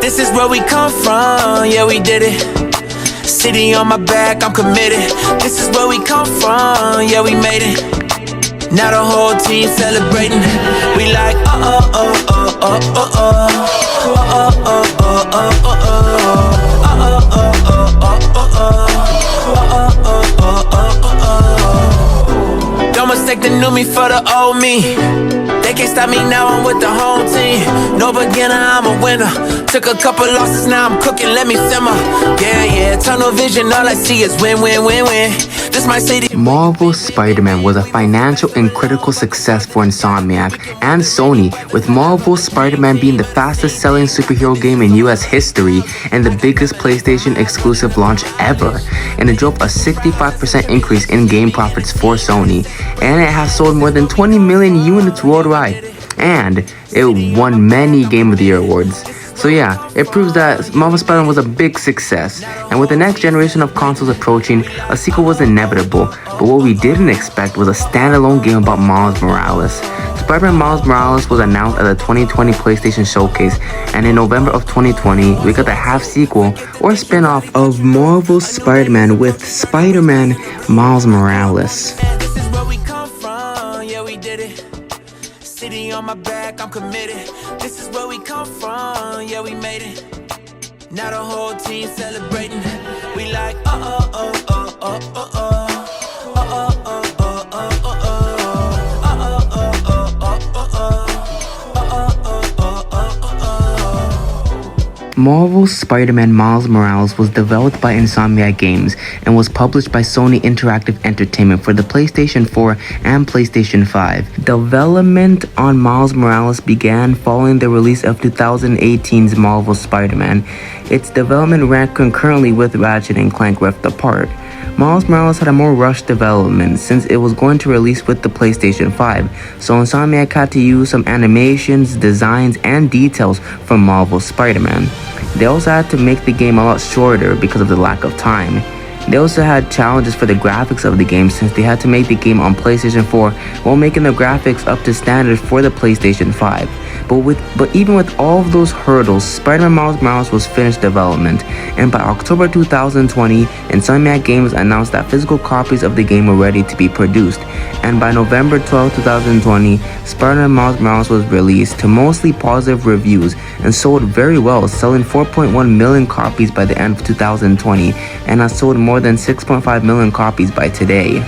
This is where we come from, yeah, we did it. City on my back, I'm committed. This is where we come from, yeah, we made it. Now the whole team celebrating. We like, Don't mistake the new me for the old me. They can't stop me now, I'm with the home team. No beginner, I'm a winner. Took a couple losses, now I'm cooking, let me simmer. Yeah, tunnel vision, all I see is win, win, win, win. This might say the Marvel's Spider-Man was a financial and critical success for Insomniac and Sony, with Marvel's Spider-Man being the fastest-selling superhero game in US history and the biggest PlayStation exclusive launch ever. And it drove a 65% increase in game profits for Sony, and it has sold more than 20 million units worldwide. And it won many Game of the Year awards. So yeah, it proves that Marvel Spider-Man was a big success, and with the next generation of consoles approaching, a sequel was inevitable. But what we didn't expect was a standalone game about Miles Morales. Spider-Man Miles Morales was announced at the 2020 PlayStation Showcase, and in November of 2020, we got the half-sequel or spin-off of Marvel's Spider-Man with Spider-Man Miles Morales. This is where we come from, yeah, we did it. City on my back, I'm committed. This is where we come from, yeah, we made it. Now the whole team celebrating. We like, Marvel's Spider-Man Miles Morales was developed by Insomniac Games and was published by Sony Interactive Entertainment for the PlayStation 4 and PlayStation 5. Development on Miles Morales began following the release of 2018's Marvel's Spider-Man. Its development ran concurrently with Ratchet & Clank Rift Apart. Miles Morales had a more rushed development since it was going to release with the PlayStation 5, so Insomniac had to use some animations, designs, and details from Marvel's Spider-Man. They also had to make the game a lot shorter because of the lack of time. They also had challenges for the graphics of the game since they had to make the game on PlayStation 4 while making the graphics up to standard for the PlayStation 5. But even with all of those hurdles, Spider-Man Miles Morales was finished development, and by October 2020, Insomniac Games announced that physical copies of the game were ready to be produced, and by November 12, 2020, Spider-Man Miles Morales was released to mostly positive reviews and sold very well, selling 4.1 million copies by the end of 2020, and has sold more than 6.5 million copies by today.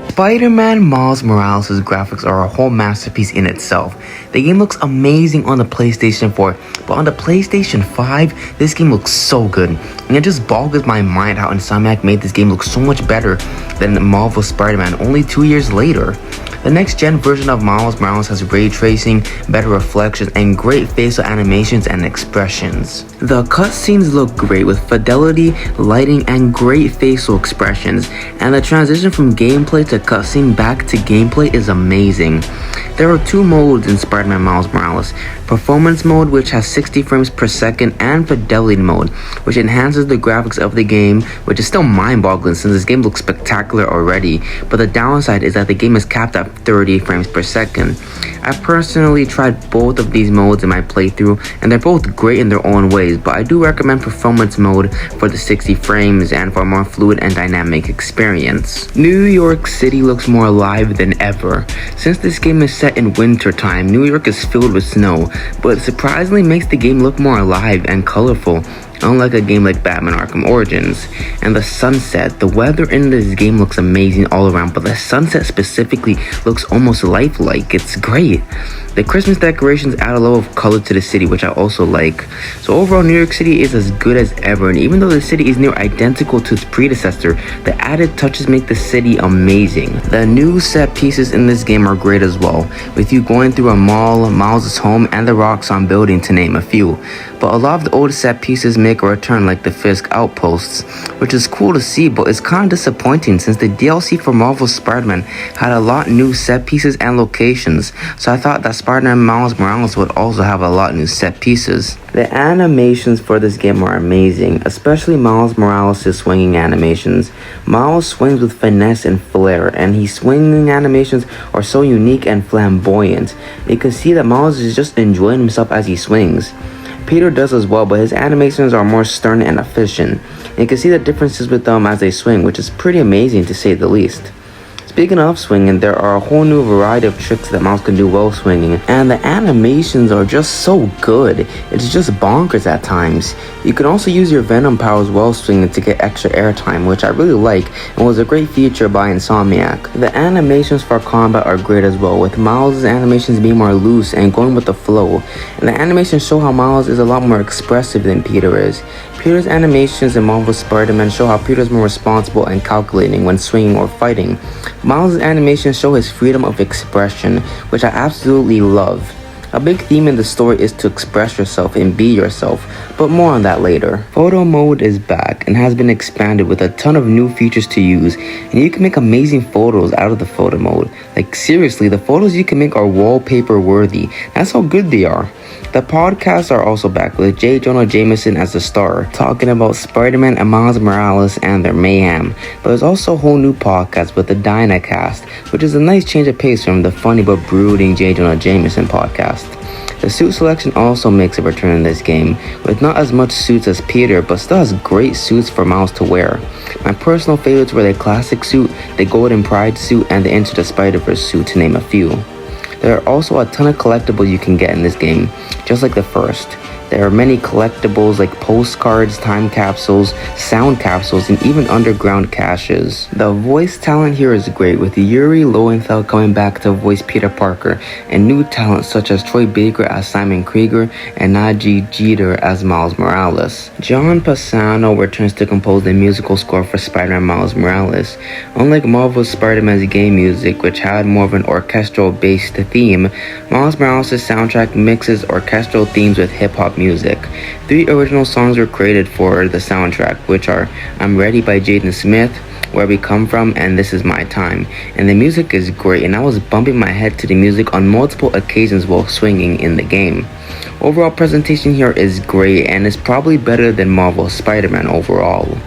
Spider-Man Miles Morales' graphics are a whole masterpiece in itself. The game looks amazing on the PlayStation 4, but on the PlayStation 5, this game looks so good. And it just boggles my mind how Insomniac made this game look so much better than Marvel's Spider-Man only 2 years later. The next-gen version of Miles Morales has ray tracing, better reflections, and great facial animations and expressions. The cutscenes look great with fidelity, lighting, and great facial expressions, and the transition from gameplay to cutscene back to gameplay is amazing. There are two modes in Spider-Man Miles Morales: Performance Mode, which has 60 frames per second, and Fidelity Mode, which enhances the graphics of the game, which is still mind-boggling since this game looks spectacular already, but the downside is that the game is capped at 30 frames per second. I personally tried both of these modes in my playthrough, and they're both great in their own ways, but I do recommend Performance Mode for the 60 frames and for a more fluid and dynamic experience. New York City looks more alive than ever. Since this game is set in winter time, New York is filled with snow, but it surprisingly makes the game look more alive and colorful, unlike a game like Batman Arkham Origins. And the sunset, the weather in this game looks amazing all around, but the sunset specifically looks almost lifelike. It's great. The Christmas decorations add a level of color to the city, which I also like. So overall, New York City is as good as ever, and even though the city is near identical to its predecessor, the added touches make the city amazing. The new set pieces in this game are great as well, with you going through a mall, Miles' home, and the Roxxon building, to name a few. But a lot of the old set pieces make a return, like the Fisk outposts, which is cool to see, but it's kind of disappointing since the DLC for Marvel's Spider-Man had a lot new set pieces and locations. So I thought that Spider-Man Miles Morales would also have a lot of new set pieces. The animations for this game are amazing, especially Miles Morales' swinging animations. Miles swings with finesse and flair, and his swinging animations are so unique and flamboyant. You can see that Miles is just enjoying himself as he swings. Peter does as well, but his animations are more stern and efficient. And you can see the differences with them as they swing, which is pretty amazing to say the least. Speaking of swinging, there are a whole new variety of tricks that Miles can do while swinging, and the animations are just so good. It's just bonkers at times. You can also use your Venom powers while swinging to get extra airtime, which I really like and was a great feature by Insomniac. The animations for combat are great as well, with Miles' animations being more loose and going with the flow, and the animations show how Miles is a lot more expressive than Peter is. Peter's animations in Marvel's Spider-Man show how Peter's more responsible and calculating when swinging or fighting. Miles' animations show his freedom of expression, which I absolutely love. A big theme in the story is to express yourself and be yourself, but more on that later. Photo mode is back and has been expanded with a ton of new features to use, and you can make amazing photos out of the photo mode. Like seriously, the photos you can make are wallpaper worthy. That's how good they are. The podcasts are also back with J. Jonah Jameson as the star, talking about Spider-Man and Miles Morales and their mayhem. But there's also a whole new podcast with the Dynacast, which is a nice change of pace from the funny but brooding J. Jonah Jameson podcast. The suit selection also makes a return in this game, with not as much suits as Peter, but still has great suits for Miles to wear. My personal favorites were the classic suit, the Golden Pride suit, and the Into the Spider-Verse suit, to name a few. There are also a ton of collectibles you can get in this game, just like the first. There are many collectibles like postcards, time capsules, sound capsules, and even underground caches. The voice talent here is great, with Yuri Lowenthal coming back to voice Peter Parker, and new talent such as Troy Baker as Simon Krieger and Najee Jeter as Miles Morales. John Pisano returns to compose the musical score for Spider-Man Miles Morales. Unlike Marvel's Spider-Man's game music, which had more of an orchestral-based theme, Miles Morales' soundtrack mixes orchestral themes with hip-hop music. 3 original songs were created for the soundtrack, which are I'm Ready by Jaden Smith, Where We Come From, and This Is My Time. And the music is great, and I was bumping my head to the music on multiple occasions while swinging in the game. Overall presentation here is great, and is probably better than Marvel's Spider-Man overall.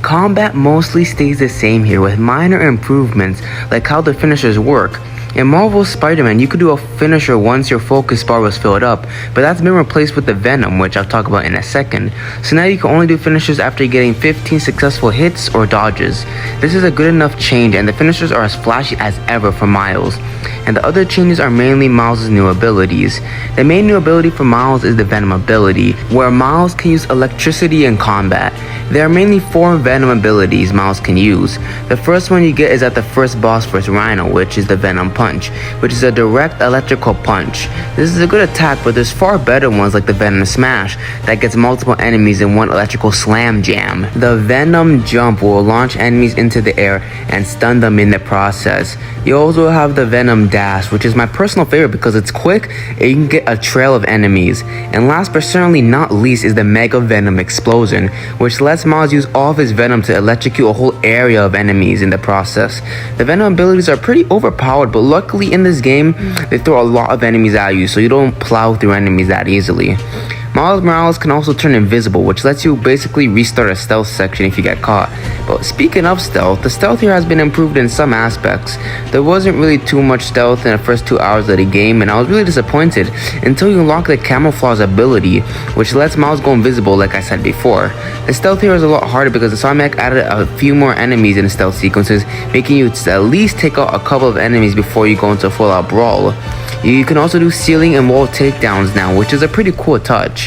Combat mostly stays the same here, with minor improvements like how the finishers work. In Marvel's Spider-Man, you could do a finisher once your focus bar was filled up, but that's been replaced with the Venom, which I'll talk about in a second. So now you can only do finishers after getting 15 successful hits or dodges. This is a good enough change, and the finishers are as flashy as ever for Miles. And the other changes are mainly Miles' new abilities. The main new ability for Miles is the Venom ability, where Miles can use electricity in combat. There are mainly 4 Venom abilities Miles can use. The first one you get is at the first boss versus Rhino, which is the Venom Punch, which is a direct electrical punch. This is a good attack, but there's far better ones like the Venom Smash that gets multiple enemies in one electrical slam jam. The Venom Jump will launch enemies into the air and stun them in the process. You also have the Venom Dash, which is my personal favorite because it's quick and you can get a trail of enemies. And last but certainly not least is the Mega Venom Explosion, which lets Miles use all of his venom to electrocute a whole area of enemies in the process. The Venom abilities are pretty overpowered, but luckily in this game, they throw a lot of enemies at you, so you don't plow through enemies that easily. Miles Morales can also turn invisible, which lets you basically restart a stealth section if you get caught. But speaking of stealth, the stealth here has been improved in some aspects. There wasn't really too much stealth in the first 2 hours of the game, and I was really disappointed until you unlock the camouflage ability, which lets Miles go invisible like I said before. The stealth here is a lot harder because Insomniac added a few more enemies in the stealth sequences, making you at least take out a couple of enemies before you go into a full-out brawl. You can also do ceiling and wall takedowns now, which is a pretty cool touch.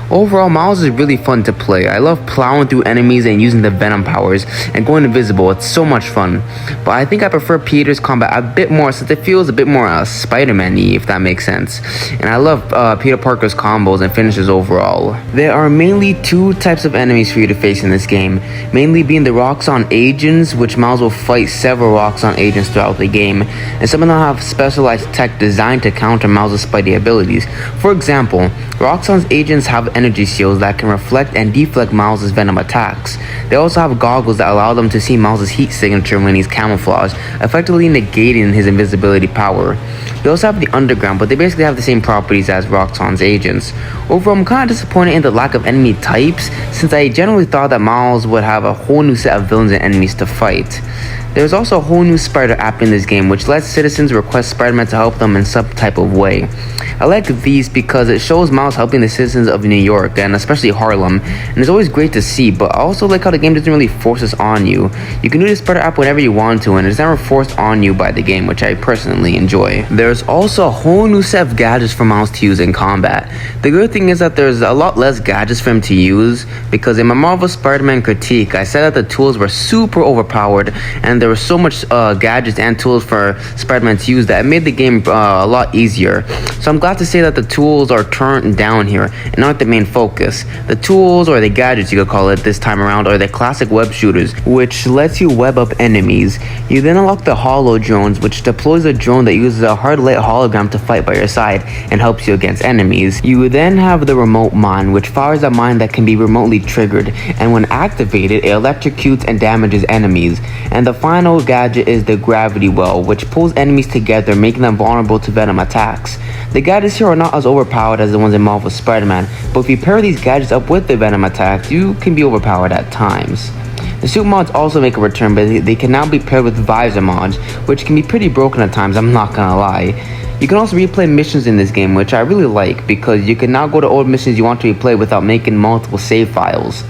Overall, Miles is really fun to play. I love plowing through enemies and using the Venom powers and going invisible. It's so much fun. But I think I prefer Peter's combat a bit more since it feels a bit more Spider-Man-y, if that makes sense. And I love Peter Parker's combos and finishes overall. There are mainly 2 types of enemies for you to face in this game, mainly being the Roxxon agents, which Miles will fight several Roxxon agents throughout the game, and some of them have specialized tech designed to counter Miles' Spidey abilities. For example, Roxxon's agents have energy shields that can reflect and deflect Miles' venom attacks. They also have goggles that allow them to see Miles' heat signature when he's camouflaged, effectively negating his invisibility power. They also have the underground, but they basically have the same properties as Roxxon's agents. Overall, I'm kind of disappointed in the lack of enemy types, since I generally thought that Miles would have a whole new set of villains and enemies to fight. There's also a whole new Spider app in this game, which lets citizens request Spider-Man to help them in some type of way. I like these because it shows Miles helping the citizens of New York, and especially Harlem, and it's always great to see, but I also like how the game doesn't really force this on you. You can do the Spider app whenever you want to, and it's never forced on you by the game, which I personally enjoy. There's also a whole new set of gadgets for Miles to use in combat. The good thing is that there's a lot less gadgets for him to use, because in my Marvel Spider-Man critique, I said that the tools were super overpowered, and there was so much gadgets and tools for Spider-Man to use that it made the game a lot easier. So I'm glad to say that the tools are turned down here and not the main focus. The tools, or the gadgets you could call it this time around, are the classic web shooters, which lets you web up enemies. You then unlock the holo drones, which deploys a drone that uses a hard light hologram to fight by your side and helps you against enemies. You then have the remote mine, which fires a mine that can be remotely triggered, and when activated, it electrocutes and damages enemies. And the final gadget is the gravity well, which pulls enemies together, making them vulnerable to venom attacks. The gadgets here are not as overpowered as the ones in Marvel Spider-Man, but if you pair these gadgets up with the venom attacks, you can be overpowered at times. The suit mods also make a return, but they can now be paired with visor mods, which can be pretty broken at times, I'm not gonna lie. You can also replay missions in this game, which I really like, because you can now go to old missions you want to replay without making multiple save files.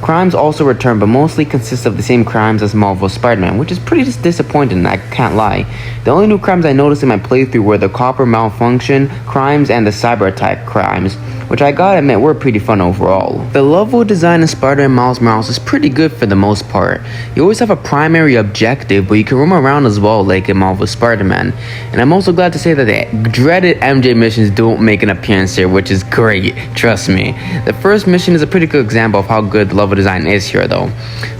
Crimes also return, but mostly consist of the same crimes as Marvel Spider-Man, which is pretty disappointing, I can't lie. The only new crimes I noticed in my playthrough were the copper malfunction crimes and the cyber attack crimes, which I gotta admit were pretty fun overall. The level design in Spider-Man Miles Morales is pretty good for the most part. You always have a primary objective, but you can roam around as well like in Marvel Spider-Man. And I'm also glad to say that the dreaded MJ missions don't make an appearance here, which is great, trust me. The first mission is a pretty good example of how good the level design is here though.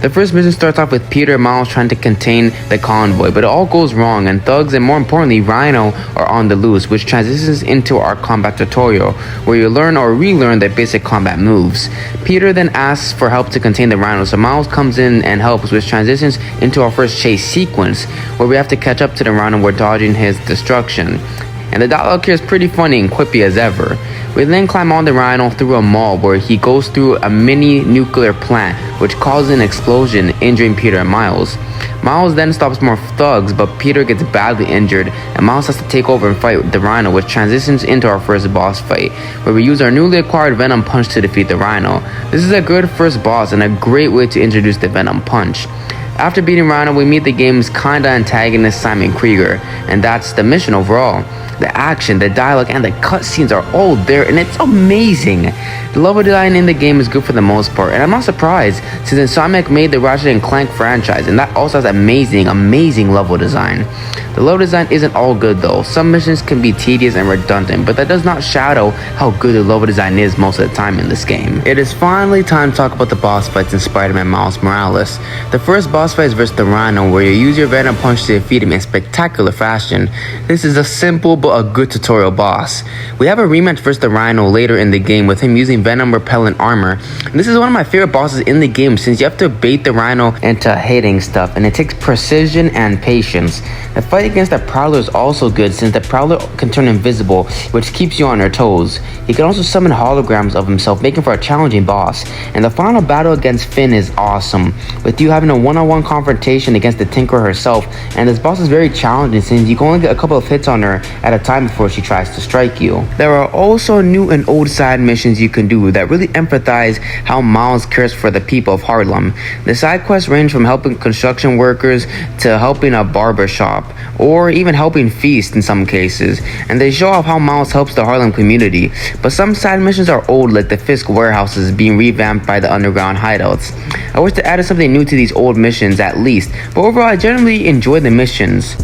The first mission starts off with Peter and Miles trying to contain the convoy, but it all goes wrong, and thugs and more importantly Rhino are on the loose, which transitions into our combat tutorial, where you learn or relearn their basic combat moves. Peter then asks for help to contain the Rhino, so Miles comes in and helps, which transitions into our first chase sequence, where we have to catch up to the Rhino while dodging his destruction. And the dialogue here is pretty funny and quippy as ever. We then climb on the Rhino through a mall where he goes through a mini nuclear plant, which causes an explosion, injuring Peter and Miles. Miles then stops more thugs, but Peter gets badly injured, and Miles has to take over and fight the Rhino, which transitions into our first boss fight, where we use our newly acquired Venom Punch to defeat the Rhino. This is a good first boss and a great way to introduce the Venom Punch. After beating Rhino, we meet the game's kinda antagonist Simon Krieger, and that's the mission overall. The action, the dialogue, and the cutscenes are all there, and it's amazing. The level design in the game is good for the most part, and I'm not surprised, since Insomniac made the Ratchet & Clank franchise, and that also has amazing level design. The level design isn't all good though. Some missions can be tedious and redundant, but that does not shadow how good the level design is most of the time in this game. It is finally time to talk about the boss fights in Spider-Man Miles Morales. The first boss fight is versus the Rhino, where you use your Venom Punch to defeat him in spectacular fashion. This is a simple but a good tutorial boss. We have a rematch versus the Rhino later in the game with him using Venom repellent armor. And this is one of my favorite bosses in the game, since you have to bait the Rhino into hitting stuff, and it takes precision and patience. The fight against the Prowler is also good, since the Prowler can turn invisible, which keeps you on your toes. He can also summon holograms of himself, making for a challenging boss. And the final battle against Finn is awesome, with you having a one-on-one confrontation against the Tinkerer herself, and this boss is very challenging since you can only get a couple of hits on her at a time before she tries to strike you. There are also new and old side missions you can do that really empathize how Miles cares for the people of Harlem. The side quests range from helping construction workers to helping a barber shop, or even helping Feast in some cases, and they show off how Miles helps the Harlem community. But some side missions are old, like the Fisk warehouses being revamped by the underground hideouts. I wish they added something new to these old missions at least, but overall I generally enjoy the missions.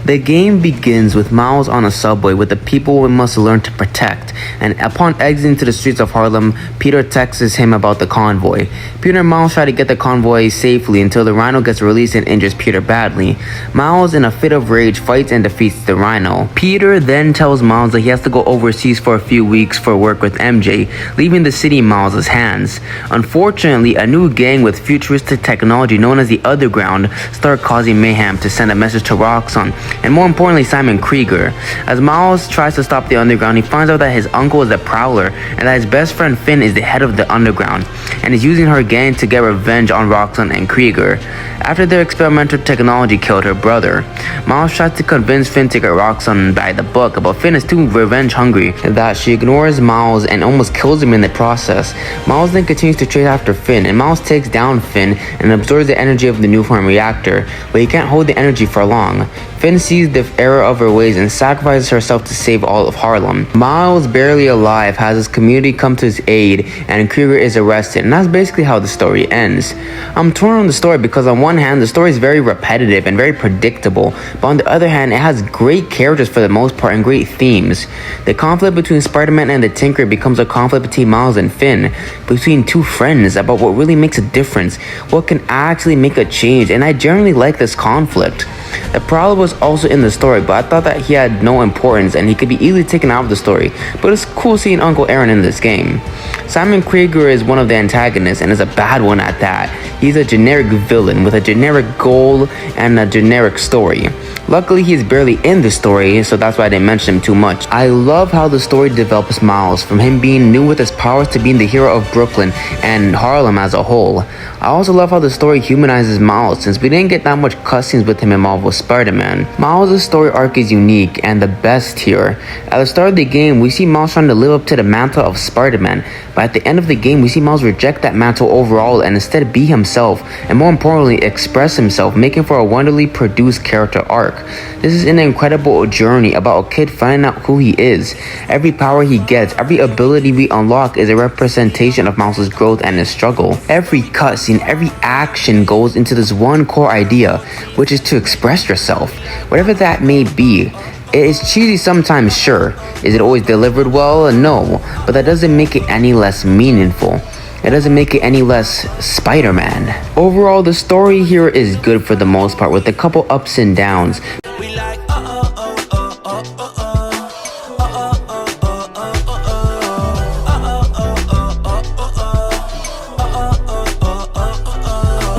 The game begins with Miles on a subway with the people we must learn to protect, and upon exiting to the streets of Harlem, Peter texts him about the convoy. Peter and Miles try to get the convoy safely until the Rhino gets released and injures Peter badly. Miles, in a fit of rage, fights and defeats the Rhino. Peter then tells Miles that he has to go overseas for a few weeks for work with MJ, leaving the city in Miles' hands. Unfortunately, a new gang with futuristic technology known as the Underground start causing mayhem to send a message to Roxxon, and more importantly Simon Krieger. As Miles tries to stop the Underground, he finds out that his uncle is the Prowler and that his best friend Finn is the head of the Underground and is using her gang to get revenge on Roxxon and Krieger. After their experimental technology killed her brother, Miles tries to convince Finn to get Roxxon by the book, but Finn is too revenge hungry that she ignores Miles and almost kills him in the process. Miles then continues to chase after Finn, and Miles takes down Finn and absorbs the energy of the Nuform reactor, but he can't hold the energy for long. Finn sees the error of her ways and sacrifices herself to save all of Harlem. Miles, barely alive, has his community come to his aid, and Krieger is arrested, and that's basically how the story ends. I'm torn on the story because on one hand, the story is very repetitive and very predictable, but on the other hand, it has great characters for the most part and great themes. The conflict between Spider-Man and the Tinker becomes a conflict between Miles and Finn, between two friends, about what really makes a difference, what can actually make a change, and I generally like this conflict. The Prowler was also in the story, but I thought that he had no importance and he could be easily taken out of the story, but it's cool seeing Uncle Aaron in this game. Simon Krieger is one of the antagonists and is a bad one at that. He's a generic villain with a generic goal and a generic story. Luckily, he's barely in the story, so that's why I didn't mention him too much. I love how the story develops Miles, from him being new with his powers to being the hero of Brooklyn and Harlem as a whole. I also love how the story humanizes Miles, since we didn't get that much cutscenes with him in Marvel Spider-Man. Miles' story arc is unique and the best here. At the start of the game, we see Miles trying to live up to the mantle of Spider-Man, but at the end of the game, we see Miles reject that mantle overall and instead be himself, and more importantly, express himself, making for a wonderfully produced character arc. This is an incredible journey about a kid finding out who he is. Every power he gets, every ability we unlock is a representation of Miles' growth and his struggle. Every cutscene, every action goes into this one core idea, which is to express yourself, whatever that may be. It is cheesy sometimes, sure. Is it always delivered well? No, but that doesn't make it any less meaningful. It doesn't make it any less Spider-Man. Overall, the story here is good for the most part, with a couple ups and downs. We like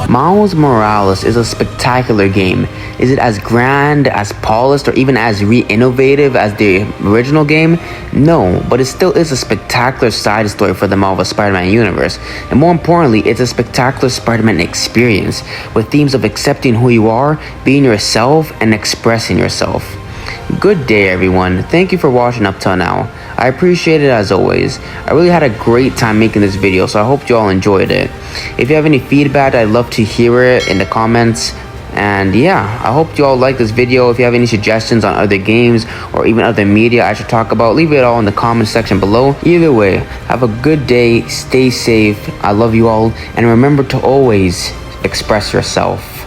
Miles Morales is a spectacular game. Is it as grand, as polished, or even as re-innovative as the original game? No, but it still is a spectacular side story for the Marvel Spider-Man universe. And more importantly, it's a spectacular Spider-Man experience, with themes of accepting who you are, being yourself, and expressing yourself. Good day, everyone. Thank you for watching up till now. I appreciate it as always. I really had a great time making this video, so I hope you all enjoyed it. If you have any feedback, I'd love to hear it in the comments. And yeah, I hope you all like this video. If you have any suggestions on other games or even other media I should talk about, leave it all in the comment section below. Either way, have a good day, stay safe, I love you all, and remember to always express yourself.